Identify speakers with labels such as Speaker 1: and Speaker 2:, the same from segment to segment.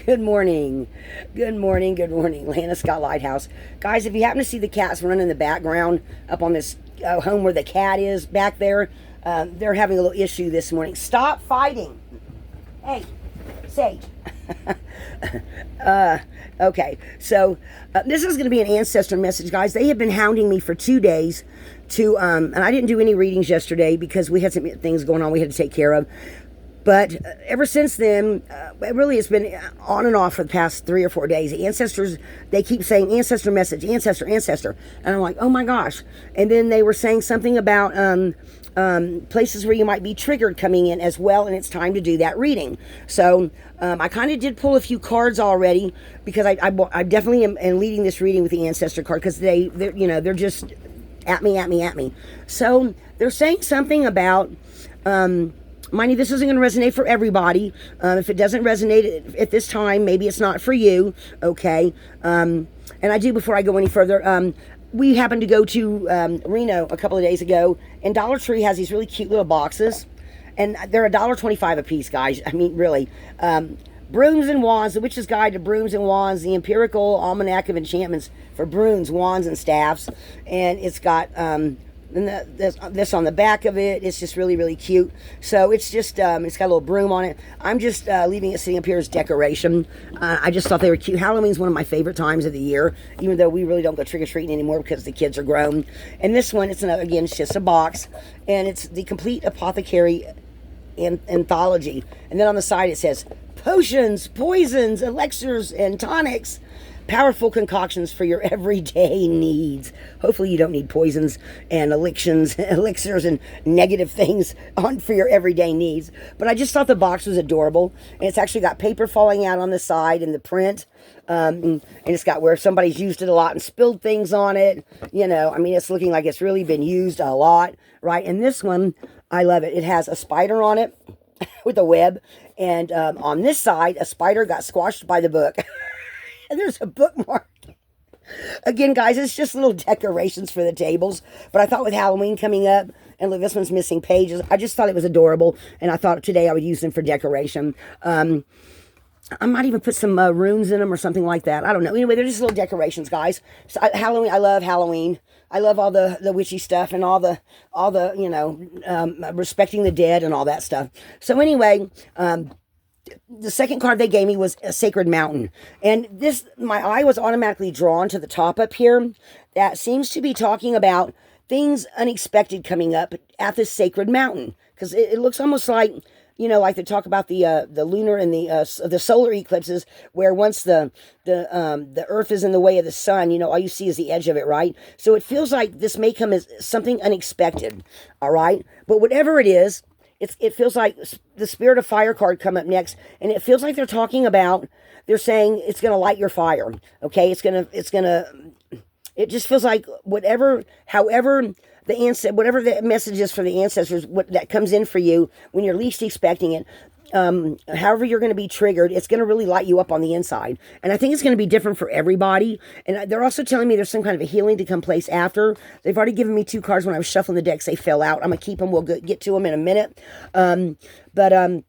Speaker 1: Good morning. Good morning. Good morning. Lana Scott Lighthouse. Guys, if you happen to see the cats running in the background up on this home where the cat is back there, they're having a little issue this morning. Stop fighting. Hey, Sage. Okay, so this is going to be an ancestor message, guys. They have been hounding me for 2 days to, and I didn't do any readings yesterday because we had some things going on we had to take care of. But ever since then, it really has been on and off for the past 3 or 4 days. The ancestors, they keep saying ancestor message, ancestor, ancestor. And I'm like, oh my gosh. And then they were saying something about places where you might be triggered coming in as well. And it's time to do that reading. So I kind of did pull a few cards already because I definitely am leading this reading with the ancestor card because they're just at me. So they're saying something about... mind you, this isn't going to resonate for everybody. If it doesn't resonate at this time, maybe it's not for you, okay? And I do, before I go any further, we happened to go to Reno a couple of days ago, and Dollar Tree has these really cute little boxes, and they're $1.25 a piece, guys. I mean, really. Brooms and Wands, the Witch's Guide to Brooms and Wands, the Empirical Almanac of Enchantments for brooms, wands, and staffs, and it's got... and this on the back of it, it's just really, really cute. So it's just, it's got a little broom on it. I'm just leaving it sitting up here as decoration. I just thought they were cute. Halloween's one of my favorite times of the year, even though we really don't go trick-or-treating anymore because the kids are grown. And this one, again, it's just a box, and it's the Complete Apothecary Anthology. And then on the side it says, potions, poisons, elixirs, and tonics. Powerful concoctions for your everyday needs. Hopefully you don't need poisons and elixirs and negative things for your everyday needs. But I just thought the box was adorable. And it's actually got paper falling out on the side in the print. And it's got where somebody's used it a lot and spilled things on it. I mean, it's looking like it's really been used a lot, right? And this one, I love it. It has a spider on it with a web. And on this side, a spider got squashed by the book. And there's a bookmark. Again, guys, it's just little decorations for the tables. But I thought with Halloween coming up, and look, this one's missing pages. I just thought it was adorable. And I thought today I would use them for decoration. I might even put some runes in them or something like that. I don't know. Anyway, they're just little decorations, guys. So Halloween, I love Halloween. I love all the witchy stuff and all the respecting the dead and all that stuff. So anyway, the second card they gave me was a Sacred Mountain. And this, my eye was automatically drawn to the top up here. That seems to be talking about things unexpected coming up at this Sacred Mountain. Because it looks almost like, like they talk about the lunar and the solar eclipses, where once the earth is in the way of the sun, all you see is the edge of it, right? So it feels like this may come as something unexpected, all right? But whatever it is, it feels like the Spirit of Fire card come up next, and it feels like they're talking about, they're saying it's going to light your fire, okay? It just feels like whatever the message is for the ancestors, that comes in for you when you're least expecting it, however you're going to be triggered, it's going to really light you up on the inside. And I think it's going to be different for everybody. And they're also telling me there's some kind of a healing to come place after. They've already given me 2 cards when I was shuffling the decks. They fell out. I'm going to keep them. We'll get to them in a minute. But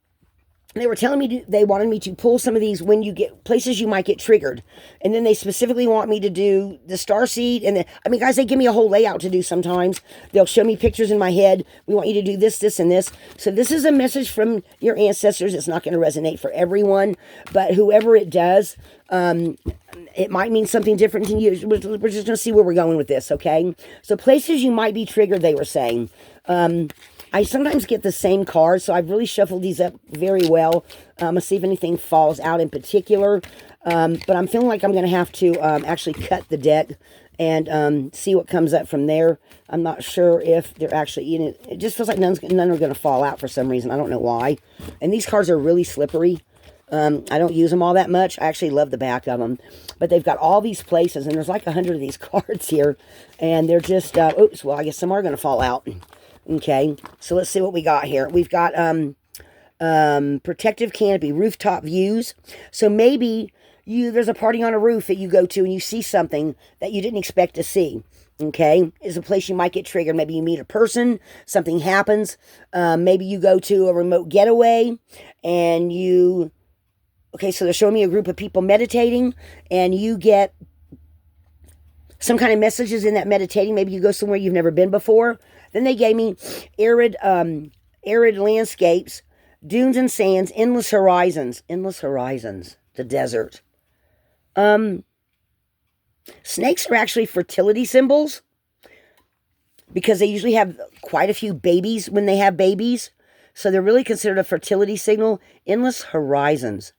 Speaker 1: they were telling me they wanted me to pull some of these when you get places you might get triggered. And then they specifically want me to do the starseed. And guys, they give me a whole layout to do sometimes. They'll show me pictures in my head. We want you to do this, this, and this. So this is a message from your ancestors. It's not going to resonate for everyone. But whoever it does, it might mean something different to you. We're just going to see where we're going with this, okay? So places you might be triggered, they were saying. I sometimes get the same cards, so I've really shuffled these up very well. I'm going to see if anything falls out in particular. But I'm feeling like I'm going to have to actually cut the deck and see what comes up from there. I'm not sure if they're actually in it. It just feels like none are going to fall out for some reason. I don't know why. And these cards are really slippery. I don't use them all that much. I actually love the back of them. But they've got all these places, and there's like 100 of these cards here. And they're just, oops, well, I guess some are going to fall out. Okay, so let's see what we got here. We've got protective canopy, rooftop views. So maybe there's a party on a roof that you go to and you see something that you didn't expect to see. Okay, is a place you might get triggered. Maybe you meet a person, something happens. Maybe you go to a remote getaway and you Okay, so they're showing me a group of people meditating, and you get some kind of messages in that meditating. Maybe you go somewhere you've never been before. Then they gave me arid, arid landscapes, dunes and sands, endless horizons, the desert. Snakes are actually fertility symbols because they usually have quite a few babies when they have babies. So they're really considered a fertility signal. Endless horizons.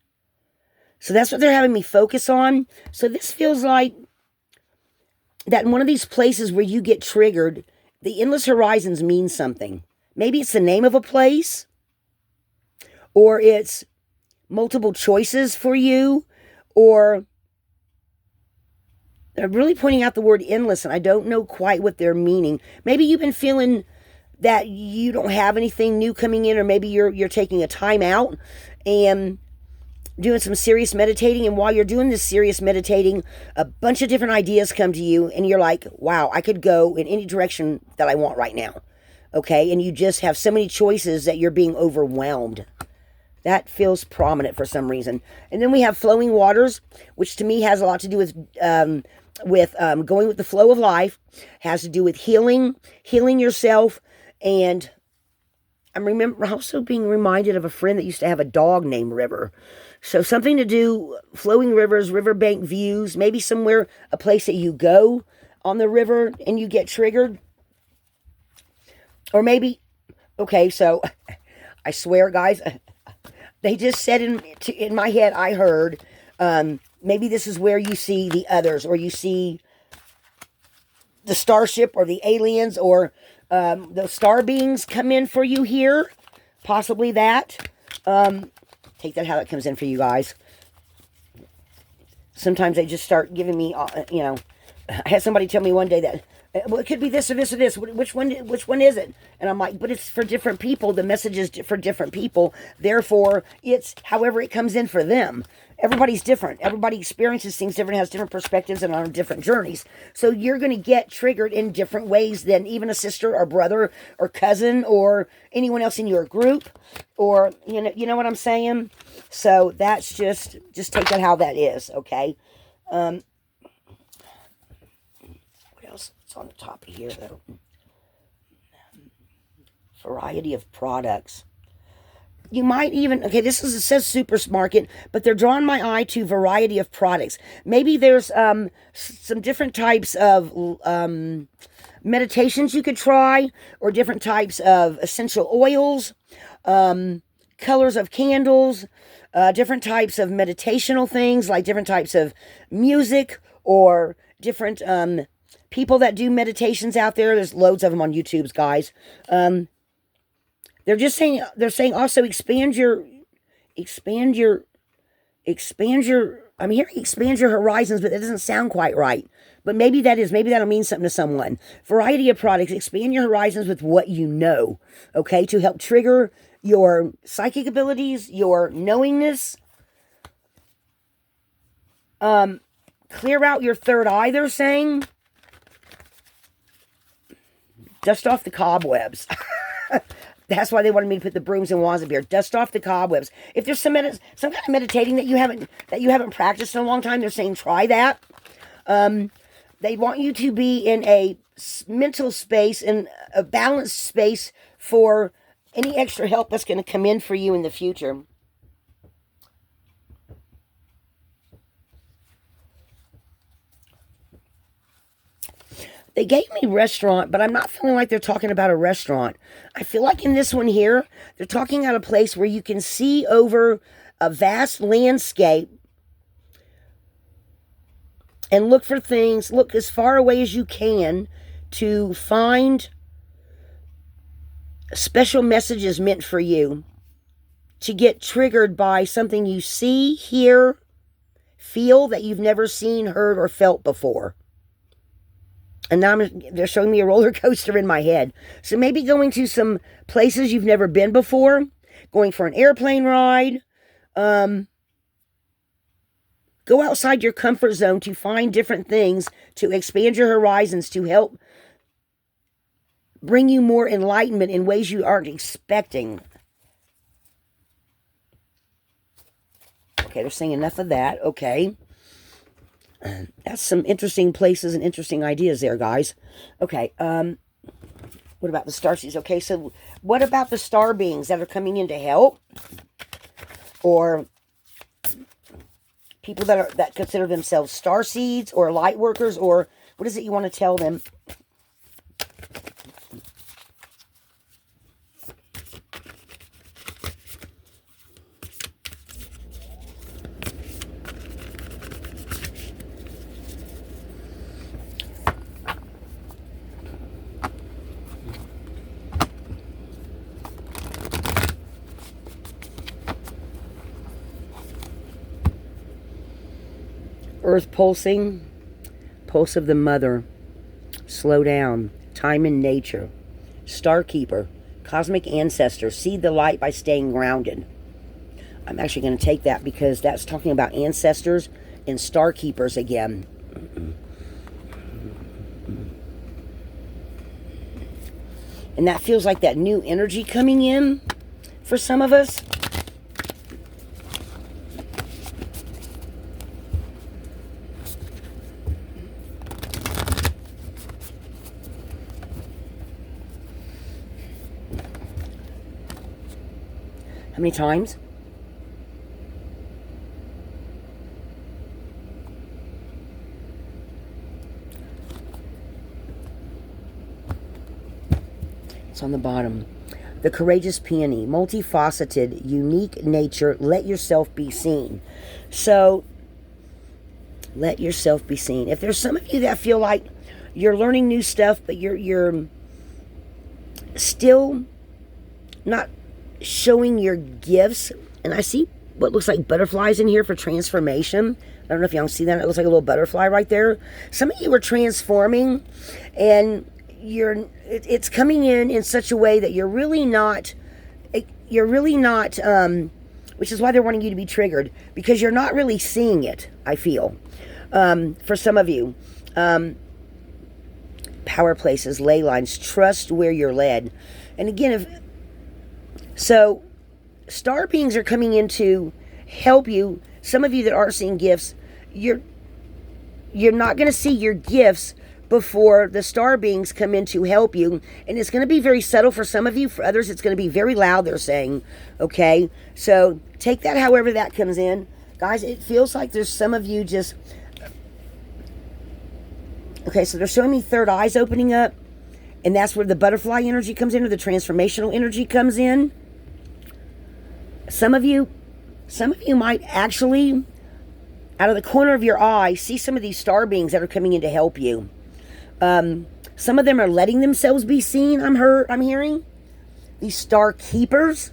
Speaker 1: So that's what they're having me focus on. So this feels like that in one of these places where you get triggered, the endless horizons means something. Maybe it's the name of a place, or it's multiple choices for you, or they're really pointing out the word endless, and I don't know quite what they're meaning. Maybe you've been feeling that you don't have anything new coming in, or maybe you're taking a time out and doing some serious meditating, and while you're doing this serious meditating, a bunch of different ideas come to you, and you're like, wow, I could go in any direction that I want right now. Okay, and you just have so many choices that you're being overwhelmed. That feels prominent for some reason. And then we have flowing waters, which to me has a lot to do with going with the flow of life, has to do with healing yourself. And I'm also being reminded of a friend that used to have a dog named River. So something to do, flowing rivers, riverbank views, maybe somewhere, a place that you go on the river and you get triggered. Or maybe, okay, so I swear, guys, they just said in my head, I heard, maybe this is where you see the others, or you see the starship, or the aliens, or the star beings come in for you here. Possibly that. Take that how it comes in for you guys. Sometimes they just start giving me, I had somebody tell me one day that, well, it could be this or this or this. Which one is it? And I'm like, but it's for different people. The message is for different people. Therefore, it's however it comes in for them. Everybody's different. Everybody experiences things different, has different perspectives, and on different journeys. So you're going to get triggered in different ways than even a sister or brother or cousin or anyone else in your group. Or, you know what I'm saying? So that's just take that how that is, okay? What else? On the top of here, though. Variety of products. You might even, it says supermarket, but they're drawing my eye to variety of products. Maybe there's some different types of meditations you could try, or different types of essential oils, colors of candles, different types of meditational things, like different types of music, or different people that do meditations out there. There's loads of them on YouTube, guys. They're saying also expand your, I'm hearing expand your horizons, but that doesn't sound quite right. But maybe that'll mean something to someone. Variety of products, expand your horizons with what you know, okay, to help trigger your psychic abilities, your knowingness. Clear out your third eye, they're saying. Dust off the cobwebs. That's why they wanted me to put the brooms and wands up here. Dust off the cobwebs. If there's some kind of meditating that you haven't practiced in a long time, they're saying try that. They want you to be in a mental space, and a balanced space for any extra help that's going to come in for you in the future. They gave me restaurant, but I'm not feeling like they're talking about a restaurant. I feel like in this one here, they're talking about a place where you can see over a vast landscape and look for things, look as far away as you can to find special messages meant for you, to get triggered by something you see, hear, feel that you've never seen, heard, or felt before. And now they're showing me a roller coaster in my head. So maybe going to some places you've never been before, going for an airplane ride. Go outside your comfort zone to find different things, to expand your horizons, to help bring you more enlightenment in ways you aren't expecting. Okay, they're saying enough of that. Okay. That's some interesting places and interesting ideas there, guys. Okay, what about the starseeds? Okay, so what about the star beings that are coming in to help? Or people that consider themselves starseeds or light workers, or what is it you want to tell them? Earth pulsing, pulse of the mother, slow down, time in nature, star keeper, cosmic ancestor, see the light by staying grounded. I'm actually going to take that because that's talking about ancestors and star keepers again. And that feels like that new energy coming in for some of us. How many times? It's on the bottom. The courageous peony, multifaceted, unique nature, let yourself be seen. So, let yourself be seen. If there's some of you that feel like you're learning new stuff, but you're still not showing your gifts, and I see what looks like butterflies in here for transformation. I don't know if y'all see that. It looks like a little butterfly right there. Some of you are transforming, and it's coming in such a way that you're really not, which is why they're wanting you to be triggered, because you're not really seeing it, I feel. For some of you, power places, ley lines, trust where you're led. And again, so star beings are coming in to help you. Some of you that are seeing gifts, you're not going to see your gifts before the star beings come in to help you. And it's going to be very subtle for some of you. For others, it's going to be very loud, they're saying. Okay? So take that however that comes in. Guys, it feels like there's some of you just... Okay, so they're showing me third eyes opening up. And that's where the butterfly energy comes in, or the transformational energy comes in. Some of you might actually, out of the corner of your eye, see some of these star beings that are coming in to help you. Some of them are letting themselves be seen, I'm hearing. These star keepers,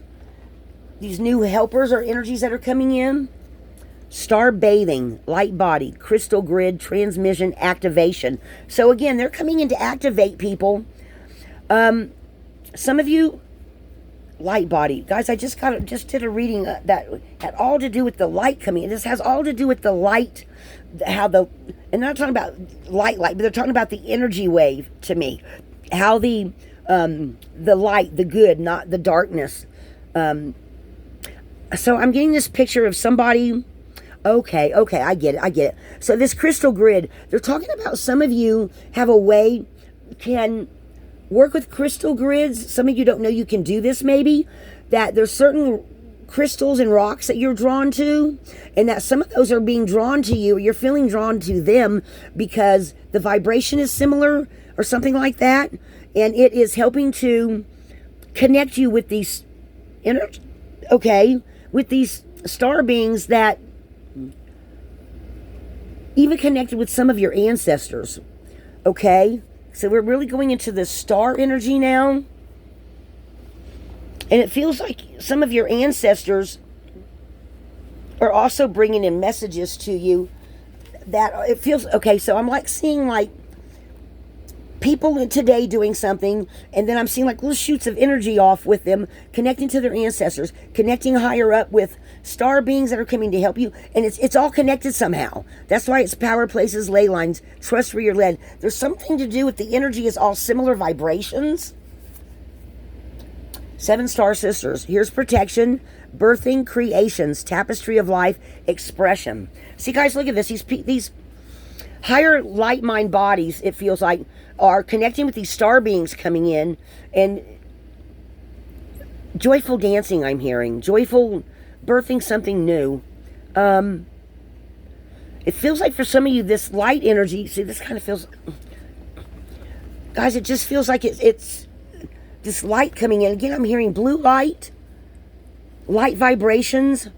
Speaker 1: these new helpers or energies that are coming in. Star bathing, light body, crystal grid, transmission, activation. So again, they're coming in to activate people. Some of you, light body. Guys, I just did a reading that had all to do with the light coming in. This has all to do with the light, and they're not talking about light, but they're talking about the energy wave to me. How the light, the good, not the darkness. So I'm getting this picture of somebody. Okay, I get it. So this crystal grid, they're talking about some of you have a way, can work with crystal grids. Some of you don't know you can do this maybe, that there's certain crystals and rocks that you're drawn to, and that some of those are being drawn to you, or you're feeling drawn to them because the vibration is similar or something like that, and it is helping to connect you with these with these star beings that even connected with some of your ancestors. Okay? So we're really going into the star energy now. And it feels like some of your ancestors are also bringing in messages to you that it feels... Okay, so I'm like seeing like people today doing something, and then I'm seeing like little shoots of energy off with them, connecting to their ancestors, connecting higher up with star beings that are coming to help you, and it's all connected somehow. That's why it's power places, ley lines, trust where you're led. There's something to do with the energy is all similar vibrations. 7 star sisters. Here's protection, birthing creations, tapestry of life, expression. See, guys, look at this. These higher light mind bodies, it feels like, are connecting with these star beings coming in, and joyful dancing, I'm hearing. Joyful birthing something new. It feels like for some of you, this light energy, see, this kind of feels, guys, it just feels like it's this light coming in. Again, I'm hearing blue light, light vibrations.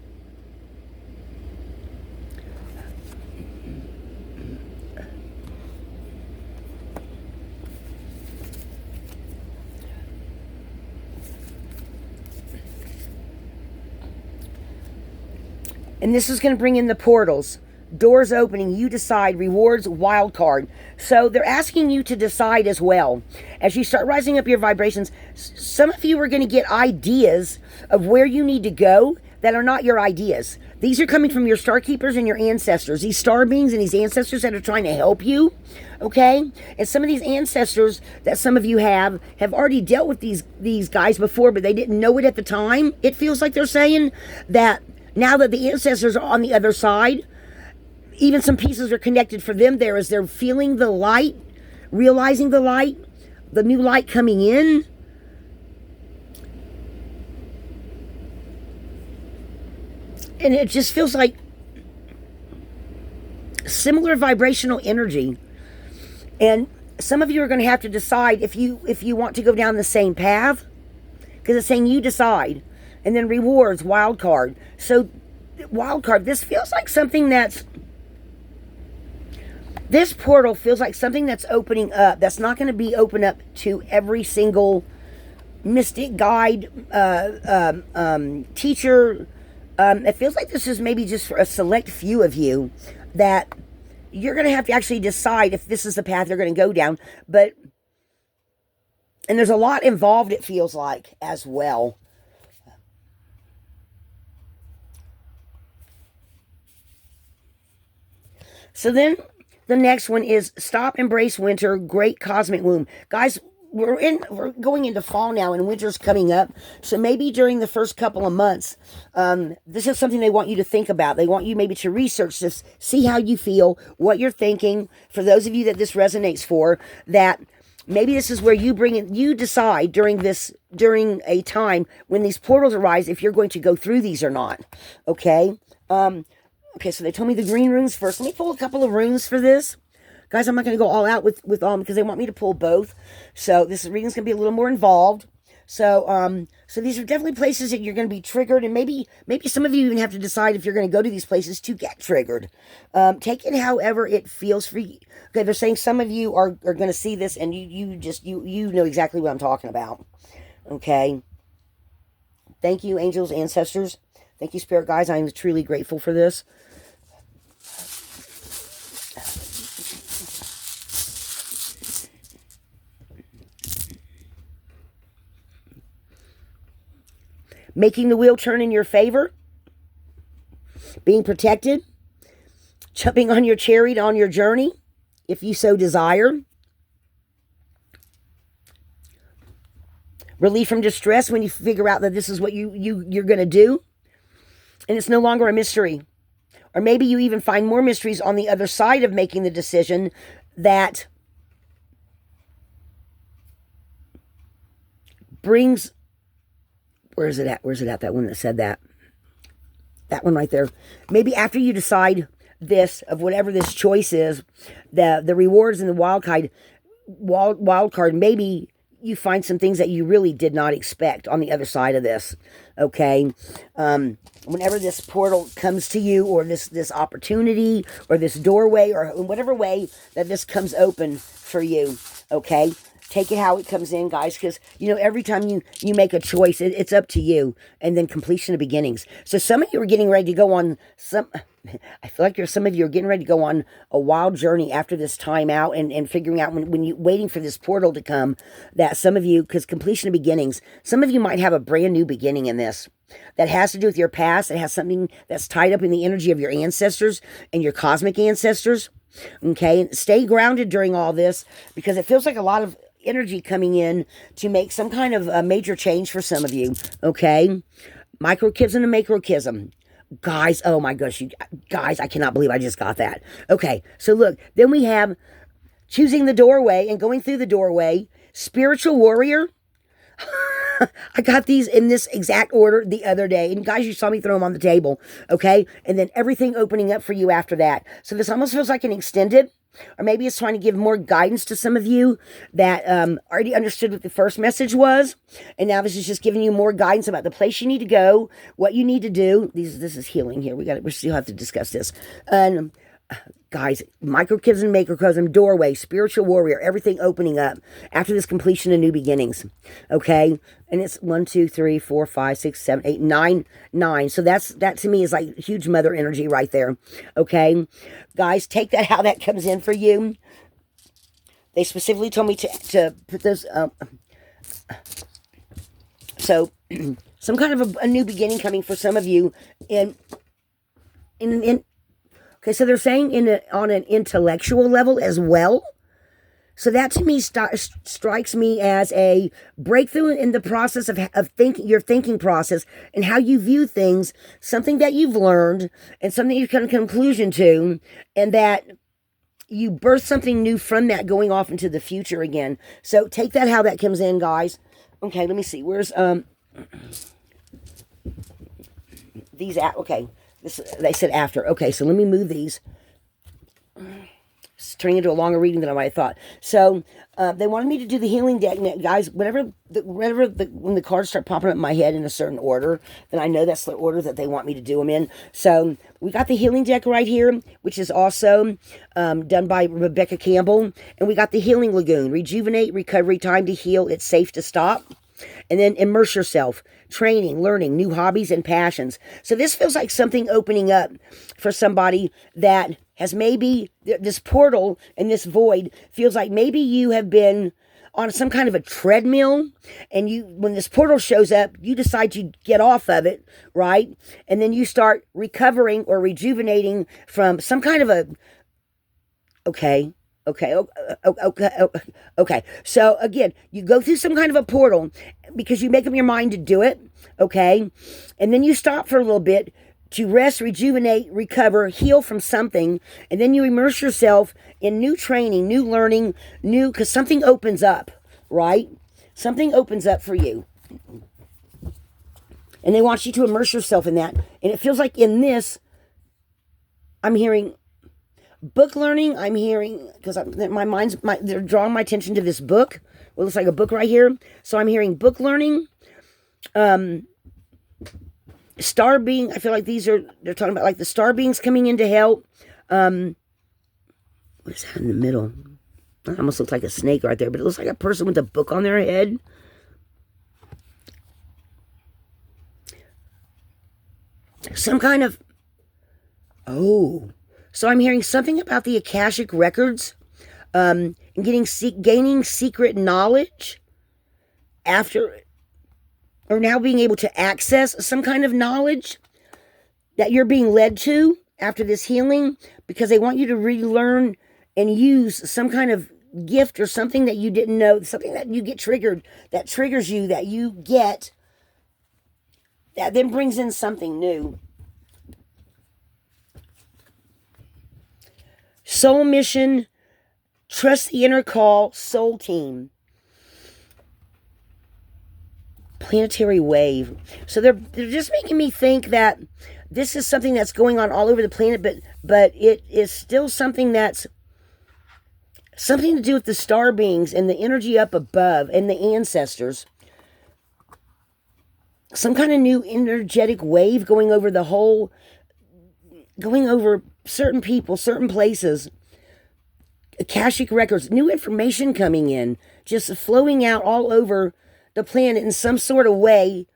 Speaker 1: And this is going to bring in the portals. Doors opening, you decide, rewards, wild card. So they're asking you to decide as well. As you start rising up your vibrations, some of you are going to get ideas of where you need to go that are not your ideas. These are coming from your star keepers and your ancestors. These star beings and these ancestors that are trying to help you. Okay? And some of these ancestors that some of you have already dealt with these guys before, but they didn't know it at the time. It feels like they're saying that now that the ancestors are on the other side, even some pieces are connected for them there as they're feeling the light, realizing the light, the new light coming in. And it just feels like similar vibrational energy. And some of you are going to have to decide if you want to go down the same path, because it's saying you decide. And then rewards, wild card. So wild card, this feels like something that's, this portal feels like something that's opening up. That's not going to be open up to every single mystic guide, teacher. It feels like this is maybe just for a select few of you that you're going to have to actually decide if this is the path you're going to go down. But, and there's a lot involved, it feels like, as well. So then the next one is stop, embrace winter, great cosmic womb. Guys, we're going into fall now and winter's coming up. So maybe during the first couple of months, this is something they want you to think about. They want you maybe to research this, see how you feel, what you're thinking. For those of you that this resonates for, that maybe this is where you bring in, you decide during a time when these portals arise, if you're going to go through these or not. Okay? Okay, so they told me the green runes first. Let me pull a couple of runes for this. Guys, I'm not going to go all out with all them because they want me to pull both. So this reading's going to be a little more involved. So so these are definitely places that you're going to be triggered. And maybe some of you even have to decide if you're going to go to these places to get triggered. Take it however it feels for you. Okay, they're saying some of you are going to see this and you know exactly what I'm talking about. Okay. Thank you, angels, ancestors. Thank you, spirit guides. I am truly grateful for this. Making the wheel turn in your favor. Being protected. Jumping on your chariot on your journey, if you so desire. Relief from distress when you figure out that this is what you're going to do. And it's no longer a mystery. Or maybe you even find more mysteries on the other side of making the decision that brings... Where is it at? Where's it at? That one that said that. That one right there. Maybe after you decide this, of whatever this choice is, the rewards and the wild card, maybe you find some things that you really did not expect on the other side of this. Okay? Whenever this portal comes to you, or this opportunity, or this doorway, or in whatever way that this comes open for you. Okay? Take it how it comes in, guys, because, you know, every time you make a choice, it's up to you. And then completion of beginnings. So some of you are getting ready to go on I feel like some of you are getting ready to go on a wild journey after this time out and figuring out when you waiting for this portal to come, that some of you, because completion of beginnings, some of you might have a brand new beginning in this that has to do with your past. It has something that's tied up in the energy of your ancestors and your cosmic ancestors. Okay, and stay grounded during all this, because it feels like a lot of energy coming in to make some kind of a major change for some of you. Okay, Microchism and macrochism. Guys, oh my gosh, you guys, I cannot believe I just got that. Okay, so look, then we have choosing the doorway and going through the doorway, spiritual warrior. I got these in this exact order the other day. And guys, you saw me throw them on the table. Okay. And then everything opening up for you after that. So this almost feels like an extended, or maybe it's trying to give more guidance to some of you that already understood what the first message was. And now this is just giving you more guidance about the place you need to go, what you need to do. This is healing here. We still have to discuss this. And guys, microchism, macrochism, doorway, spiritual warrior, everything opening up after this completion of new beginnings. Okay. And it's 1, 2, 3, 4, 5, 6, 7, 8, 9, 9. So that to me is like huge mother energy right there. Okay. Guys, take that how that comes in for you. They specifically told me to put those, so some kind of a new beginning coming for some of you in okay, so they're saying on an intellectual level as well. So that to me strikes me as a breakthrough in the process of your thinking process and how you view things, something that you've learned and something you've come to a conclusion to, and that you birth something new from that going off into the future again. So take that how that comes in, guys. Okay, let me see. Where's these at? Okay. They said after. Okay, so let me move these. It's turning into a longer reading than I might have thought. So they wanted me to do the healing deck, guys. When the cards start popping up in my head in a certain order, then I know that's the order that they want me to do them in. So we got the healing deck right here, which is also done by Rebecca Campbell, and we got the healing lagoon: rejuvenate, recovery, time to heal. It's safe to stop. And then immerse yourself, training, learning, new hobbies and passions. So this feels like something opening up for somebody that has maybe this portal and this void feels like maybe you have been on some kind of a treadmill, and when this portal shows up, you decide to get off of it, right? And then you start recovering or rejuvenating from some kind of a, okay. So again, you go through some kind of a portal because you make up your mind to do it, okay? And then you stop for a little bit to rest, rejuvenate, recover, heal from something, and then you immerse yourself in new training, new learning, because something opens up, right? Something opens up for you. And they want you to immerse yourself in that. And it feels like in this, I'm hearing book learning. I'm hearing, because they're drawing my attention to this book. Well, it looks like a book right here. So I'm hearing book learning. Star being, I feel like they're talking about like the star beings coming in to help. What is that in the middle? That almost looks like a snake right there, but it looks like a person with a book on their head. Some kind of, so I'm hearing something about the Akashic records, and gaining secret knowledge after, or now being able to access some kind of knowledge that you're being led to after this healing, because they want you to relearn and use some kind of gift or something that you didn't know, something that you get triggered, that triggers you, that you get, that then brings in something new. Soul mission, trust the inner call, soul team. Planetary wave. So they're just making me think that this is something that's going on all over the planet, but it is still something that's something to do with the star beings and the energy up above and the ancestors. Some kind of new energetic wave going over the whole, going over certain people, certain places. Akashic records, new information coming in, just flowing out all over the planet in some sort of way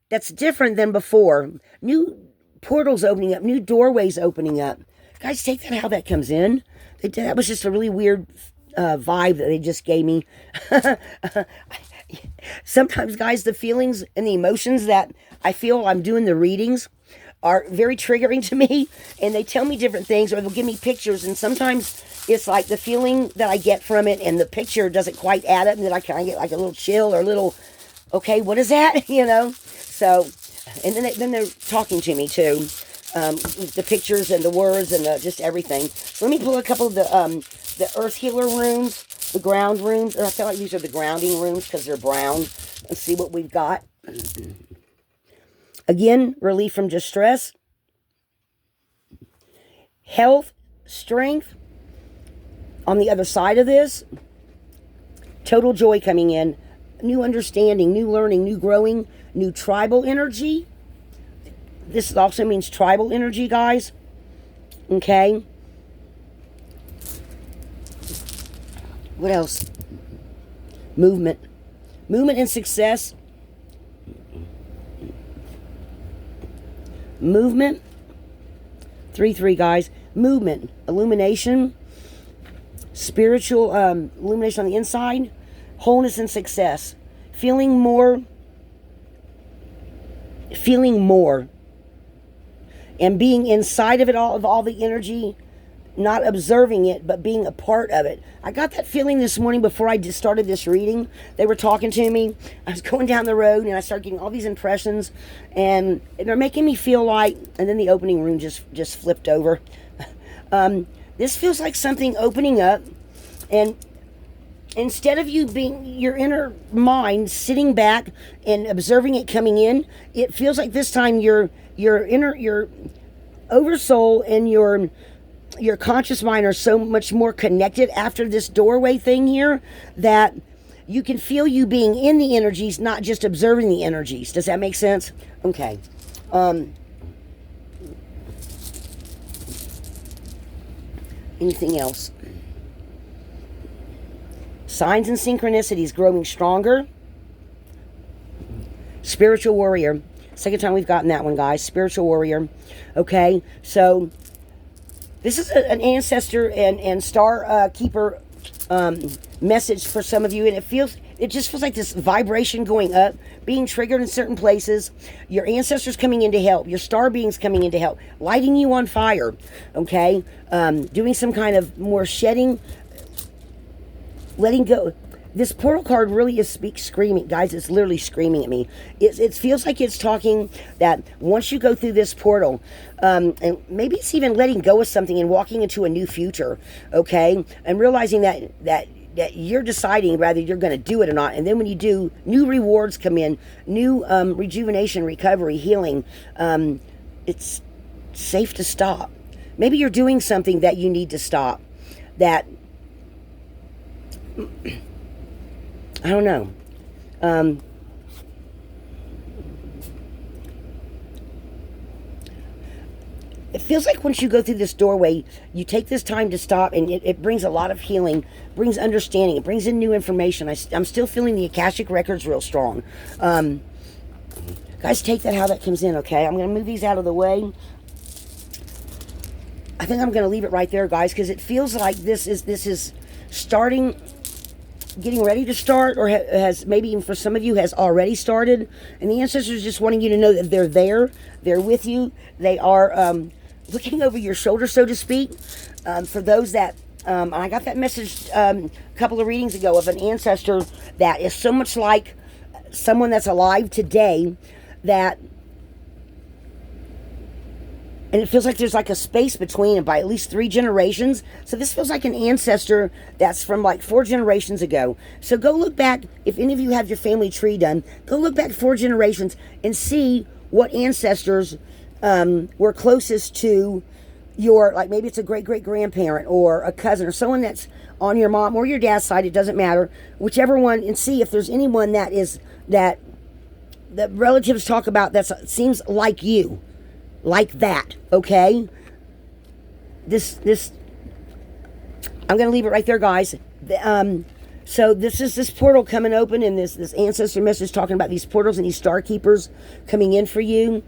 Speaker 1: that's different than before. New portals opening up, new doorways opening up. Guys, take that how that comes in. That was just a really weird vibe that they just gave me. Sometimes, guys, the feelings and the emotions that I feel I'm doing the readings are very triggering to me, and they tell me different things, or they'll give me pictures, and sometimes it's like the feeling that I get from it and the picture doesn't quite add up, and then I kind of get like a little chill or a little, okay, what is that? You know? So And then they're talking to me too. The pictures and the words and just everything. So let me pull a couple of the earth healer runes, the ground runes. I feel like these are the grounding runes because they're brown. Let's see what we've got. Again, relief from distress, health, strength. On the other side of this, total joy coming in, new understanding, new learning, new growing, new tribal energy. This also means tribal energy, guys. Okay. What else? Movement. Movement and success. Movement. 3-3, guys. Movement. Illumination. Spiritual illumination on the inside. Wholeness and success. Feeling more. And being inside of it all, of all the energy, not observing it, but being a part of it. I got that feeling this morning before I just started this reading. They were talking to me. I was going down the road, and I started getting all these impressions, and they're making me feel like, and then the opening room just flipped over. This feels like something opening up, and instead of you being your inner mind sitting back and observing it coming in, it feels like this time your oversoul and your conscious mind are so much more connected after this doorway thing here that you can feel you being in the energies, not just observing the energies. Does that make sense? Okay. Anything else? Signs and synchronicities growing stronger. Spiritual warrior. Second time we've gotten that one, guys. Spiritual warrior. Okay, so this is an ancestor and star keeper message for some of you, and it just feels like this vibration going up, being triggered in certain places. Your ancestors coming in to help. Your star beings coming in to help, lighting you on fire. Okay, doing some kind of more shedding, letting go. This portal card really is screaming, guys. It's literally screaming at me. It feels like it's talking that once you go through this portal, and maybe it's even letting go of something and walking into a new future, okay? And realizing that you're deciding whether you're going to do it or not. And then when you do, new rewards come in, new rejuvenation, recovery, healing. It's safe to stop. Maybe you're doing something that you need to stop. That... I don't know. It feels like once you go through this doorway, you take this time to stop, and it brings a lot of healing, brings understanding, it brings in new information. I'm still feeling the Akashic Records real strong. Guys, take that how that comes in, okay? I'm going to move these out of the way. I think I'm going to leave it right there, guys, because it feels like this is starting... getting ready to start, or has maybe even for some of you has already started, and the ancestors just wanting you to know that they're there, they're with you, they are looking over your shoulder, so to speak. For those that I got that message a couple of readings ago of an ancestor that is so much like someone that's alive today, that and it feels like there's like a space between it by at least 3 generations. So this feels like an ancestor that's from like 4 generations ago. So go look back, if any of you have your family tree done, go look back 4 generations and see what ancestors were closest to your, like maybe it's a great-great-grandparent or a cousin or someone that's on your mom or your dad's side, it doesn't matter, whichever one, and see if there's anyone that relatives talk about that seems like you. Like that, okay? This I'm gonna leave it right there, guys. So this is this portal coming open, and this ancestor message talking about these portals and these star keepers coming in for you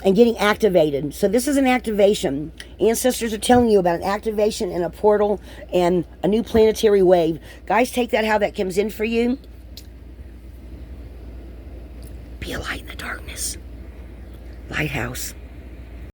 Speaker 1: and getting activated. So this is an activation. Ancestors are telling you about an activation and a portal and a new planetary wave. Guys, take that how that comes in for you. Be a light in the darkness. Lighthouse.